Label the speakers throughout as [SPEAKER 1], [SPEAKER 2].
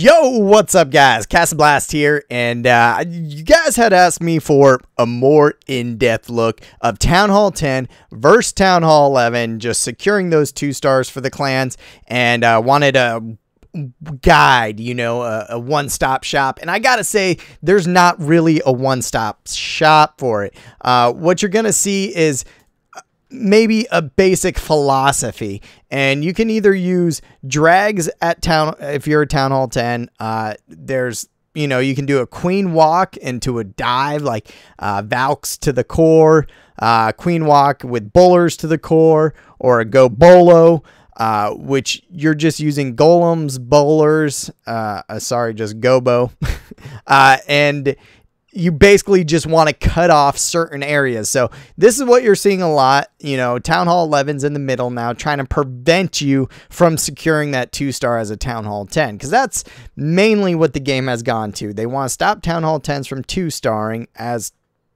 [SPEAKER 1] Yo, what's up guys? CastnBlast here, and you guys had asked me for a more in-depth look of Town Hall 10 versus Town Hall 11, just securing those 2 stars for the clans, and wanted a guide, you know, a one-stop shop. And I gotta say, there's not really a one-stop shop for it. What you're gonna see is maybe a basic philosophy, and you can either use drags at town if you're a Town Hall 10. There's, you know, you can do a queen walk into a dive, like Valks to the core, queen walk with bowlers to the core, or a go bolo, which you're just using golems, bowlers, sorry, just gobo, and you basically just want to cut off certain areas. So this is what you're seeing a lot. You know, Town Hall 11's in the middle now, trying to prevent you from securing that 2-star as a Town Hall 10, because that's mainly what the game has gone to. They want to stop Town Hall 10s from 2-starring, as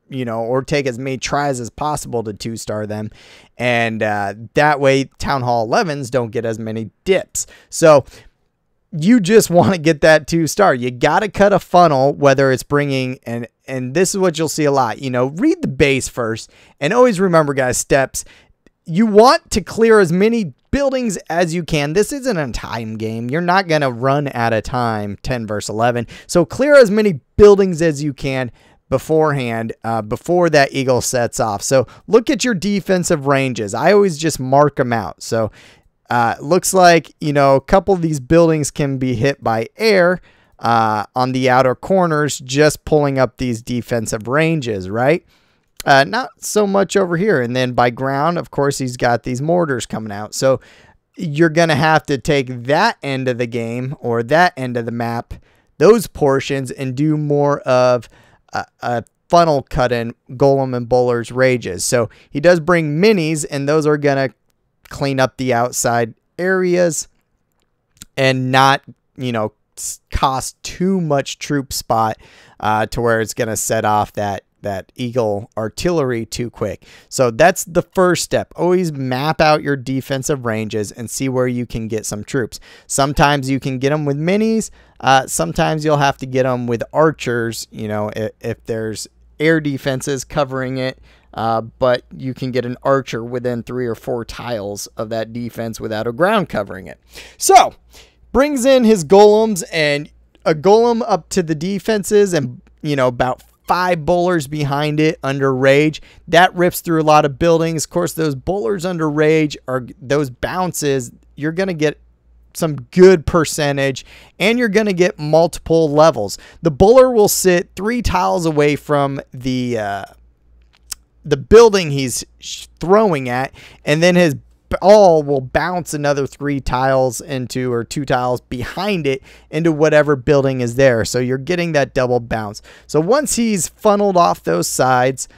[SPEAKER 1] you know, or take as many tries as possible to 2-star them, and that way Town Hall 11s don't get as many dips. So you just want to get that 2-star. You got to cut a funnel, whether it's bringing, and this is what you'll see a lot, you know, read the base first, and always remember, guys, steps. You want to clear as many buildings as you can. This isn't a time game. You're not going to run at a time 10 versus 11. So clear as many buildings as you can beforehand, before that eagle sets off. So look at your defensive ranges. I always just mark them out. So looks like, you know, a couple of these buildings can be hit by air on the outer corners, just pulling up these defensive ranges, right? Not so much over here. And then by ground, of course, he's got these mortars coming out. So you're going to have to take that end of the game, or that end of the map, those portions, and do more of a funnel cut in golem and bowlers rages. So he does bring minis, and those are going to clean up the outside areas and not, you know, cost too much troop spot to where it's going to set off that eagle artillery too quick. So that's the first step. Always map out your defensive ranges and see where you can get some troops. Sometimes you can get them with minis. Sometimes you'll have to get them with archers, you know, if there's air defenses covering it. But you can get an archer within 3 or 4 tiles of that defense without a ground covering it. So brings in his golems, and a golem up to the defenses, and, you know, about 5 bowlers behind it under rage. That rips through a lot of buildings. Of course, those bowlers under rage are those bounces. You're going to get some good percentage, and you're going to get multiple levels. The bowler will sit 3 tiles away from the building he's throwing at, and then his ball will bounce another 3 tiles into, or 2 tiles behind it, into whatever building is there. So you're getting that double bounce. So once he's funneled off those sides,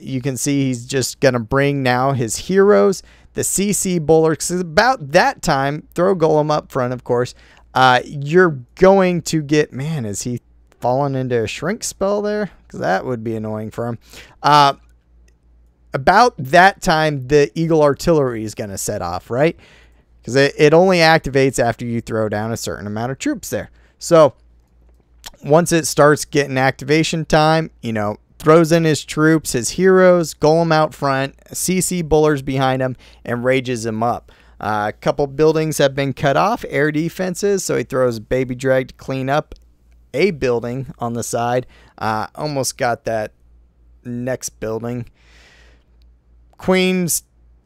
[SPEAKER 1] you can see he's just going to bring now his heroes, the CC bowler, because about that time, throw golem up front, of course. You're going to get, man, is he fallen into a shrink spell there? Because that would be annoying for him. About that time, the eagle artillery is going to set off, right? Because it only activates after you throw down a certain amount of troops there. So once it starts getting activation time, you know, throws in his troops, his heroes, golem out front, CC bowlers behind him, and rages him up. A couple buildings have been cut off, air defenses, so he throws baby drag to clean up a building on the side. Almost got that next building. Queen's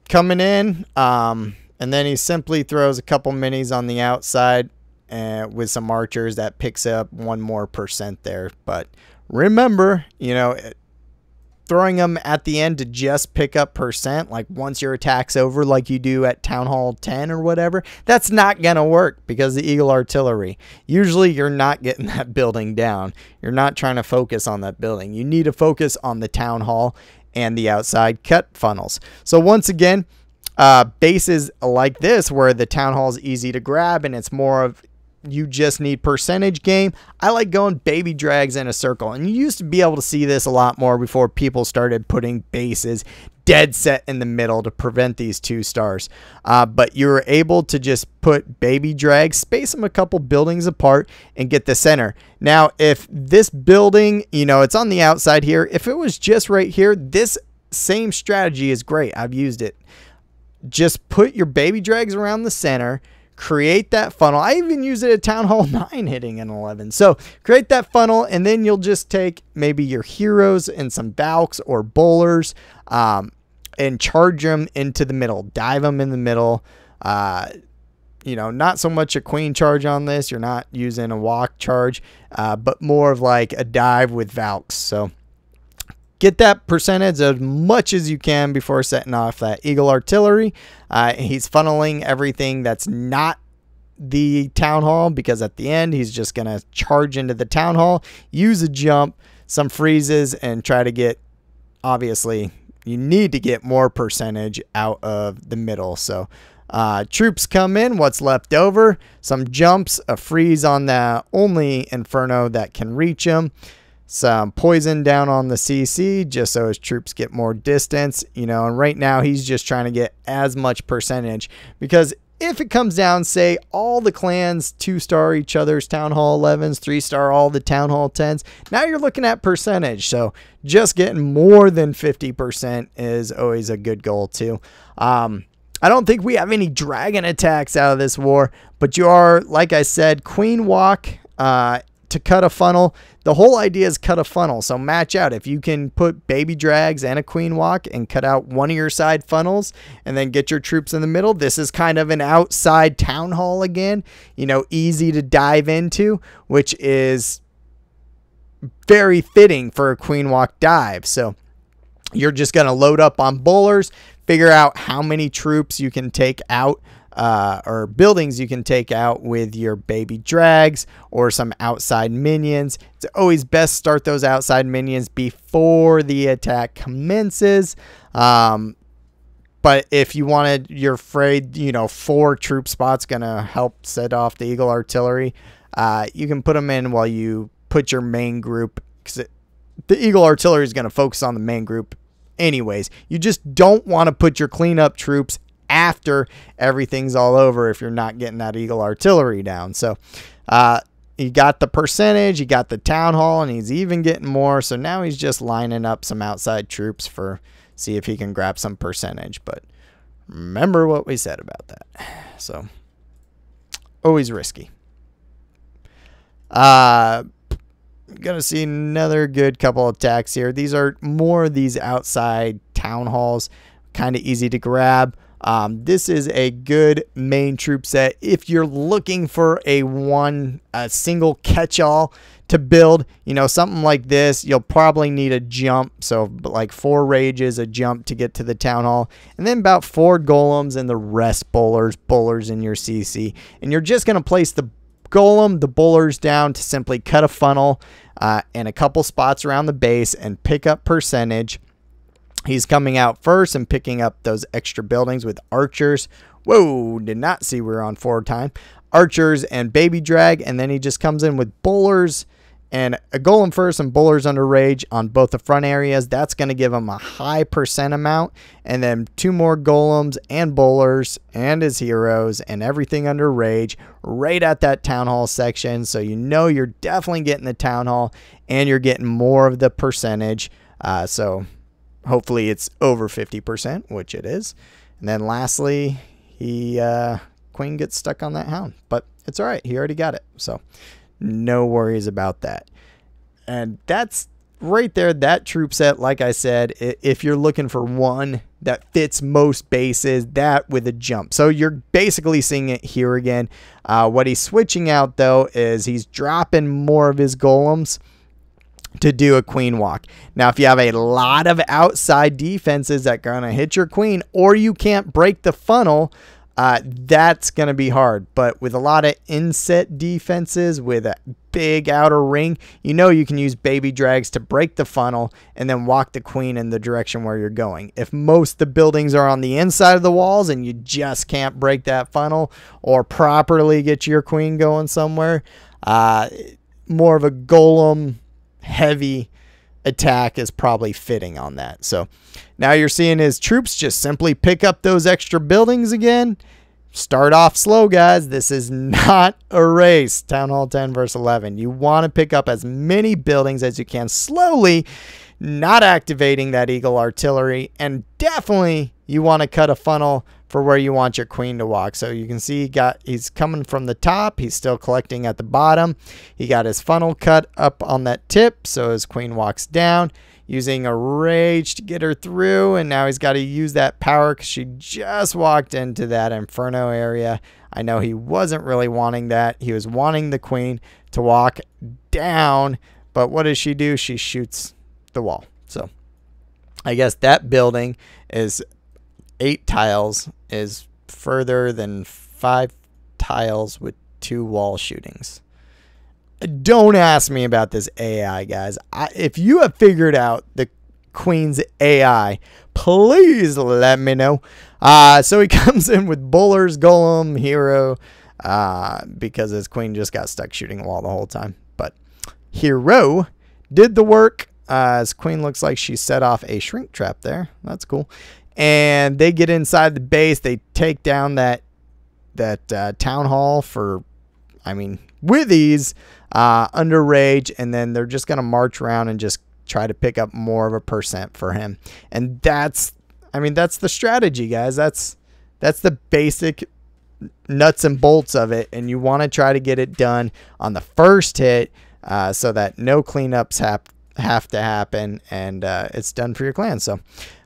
[SPEAKER 1] coming in, and then he simply throws a couple minis on the outside with some archers. That picks up 1 more % there. But remember, you know, throwing them at the end to just pick up %, like once your attack's over, like you do at Town Hall 10 or whatever, that's not going to work, because the eagle artillery, usually you're not getting that building down. You're not trying to focus on that building. You need to focus on the Town Hall and the outside cut funnels. So once again, bases like this, where the Town Hall is easy to grab and it's more of, you just need percentage game, I like going baby drags in a circle. And you used to be able to see this a lot more before people started putting bases dead set in the middle to prevent these 2 stars. But you're able to just put baby drags, space them a couple buildings apart, and get the center. Now, if this building, you know, it's on the outside here. If it was just right here, this same strategy is great. I've used it. Just put your baby drags around the center, create that funnel. I even use it at Town Hall 9 hitting an 11. So create that funnel, and then you'll just take maybe your heroes and some Valks or bowlers, and charge them into the middle. Dive them in the middle. You know, not so much a queen charge on this. You're not using a walk charge, but more of like a dive with Valks. So get that percentage as much as you can before setting off that Eagle Artillery. He's funneling everything that's not the Town Hall, because at the end he's just going to charge into the Town Hall, use a jump, some freezes, and try to get, obviously, you need to get more percentage out of the middle. So troops come in, what's left over, some jumps, a freeze on the only Inferno that can reach him, some poison down on the CC just so his troops get more distance, you know, and right now he's just trying to get as much percentage, because if it comes down, say all the clans 2-star each other's Town Hall 11s, 3-star all the Town Hall 10s, now you're looking at percentage. So just getting more than 50% is always a good goal too. I don't think we have any dragon attacks out of this war, but you are, like I said, queen walk to cut a funnel. The whole idea is cut a funnel. So match out. If you can put baby drags and a queen walk and cut out one of your side funnels and then get your troops in the middle, this is kind of an outside Town Hall again, you know, easy to dive into, which is very fitting for a queen walk dive. So you're just going to load up on bowlers, figure out how many troops you can take out, or buildings you can take out with your baby drags or some outside minions. It's always best start those outside minions before the attack commences. But if you wanted, you're afraid, you know, 4 troop spots gonna help set off the Eagle Artillery, you can put them in while you put your main group, because the Eagle Artillery is going to focus on the main group anyways. You just don't want to put your cleanup troops after everything's all over if you're not getting that Eagle Artillery down. So he got the percentage, he got the Town Hall, and he's even getting more. So now he's just lining up some outside troops for see if he can grab some percentage. But remember what we said about that. So always risky. Gonna see another good couple of attacks here. These are more of these outside Town Halls, kind of easy to grab. This is a good main troop set if you're looking for a single catch-all to build. You know, something like this, you'll probably need a jump. So like 4 rages, a jump to get to the Town Hall, and then about 4 golems and the rest bowlers in your CC. And you're just going to place the golem, the bowlers down to simply cut a funnel and a couple spots around the base and pick up percentage. He's coming out first and picking up those extra buildings with archers. Whoa, did not see we were on forward time. Archers and baby drag, and then he just comes in with bowlers and a golem first and bowlers under rage on both the front areas. That's going to give him a high percent amount, and then 2 more golems and bowlers and his heroes and everything under rage right at that Town Hall section. So you know you're definitely getting the Town Hall and you're getting more of the percentage. So hopefully it's over 50%, which it is. And then lastly, Queen gets stuck on that hound, but it's all right. He already got it. So no worries about that. And that's right there, that troop set. Like I said, if you're looking for one that fits most bases, that with a jump. So you're basically seeing it here again. What he's switching out though is he's dropping more of his golems to do a queen walk. Now, if you have a lot of outside defenses that are going to hit your queen, or you can't break the funnel, that's going to be hard. But with a lot of inset defenses with a big outer ring, you know you can use baby drags to break the funnel and then walk the queen in the direction where you're going. If most of the buildings are on the inside of the walls and you just can't break that funnel or properly get your queen going somewhere, more of a golem heavy attack is probably fitting on that. So now you're seeing his troops just simply pick up those extra buildings again. Start off slow, guys. This is not a race. Town Hall 10 versus 11. You want to pick up as many buildings as you can slowly, not activating that Eagle artillery. And definitely you want to cut a funnel for where you want your queen to walk. So you can see he's coming from the top. He's still collecting at the bottom. He got his funnel cut up on that tip, so his queen walks down, using a rage to get her through, and now he's got to use that power because she just walked into that inferno area. I know he wasn't really wanting that. He was wanting the queen to walk down, but what does she do? She shoots the wall. So I guess that building is 8 tiles, is further than 5 tiles with 2 wall shootings. Don't ask me about this AI, guys. If you have figured out the queen's AI, please let me know. So he comes in with Bowler's Golem, Hero, because his queen just got stuck shooting a wall the whole time. But Hero did the work. His queen looks like she set off a shrink trap there. That's cool. And they get inside the base. They take down that town hall for, with ease. Under rage, and then they're just going to march around and just try to pick up more of a percent for him. And that's the strategy, guys. That's the basic nuts and bolts of it, and you want to try to get it done on the first hit so that no cleanups have to happen, and it's done for your clan. So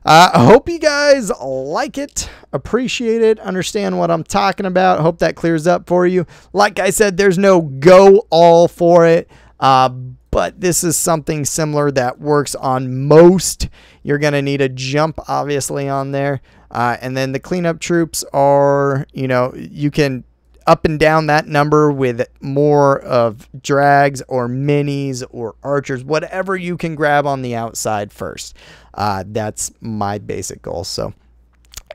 [SPEAKER 1] I hope you guys like it, appreciate it, understand what I'm talking about. Hope that clears up for you. Like I said, there's no go all for it, but this is something similar that works on most. You're going to need a jump, obviously, on there. And then the cleanup troops are, you can up and down that number with more of drags or minis or archers, whatever you can grab on the outside first. That's my basic goal. So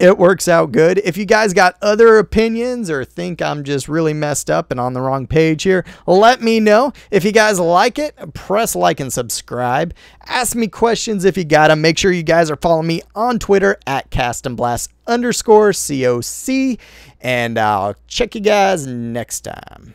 [SPEAKER 1] it works out good. If you guys got other opinions or think I'm just really messed up and on the wrong page here, let me know. If you guys like it, press like and subscribe. Ask me questions if you got them. Make sure you guys are following me on Twitter at CastnBlast_COC. And I'll check you guys next time.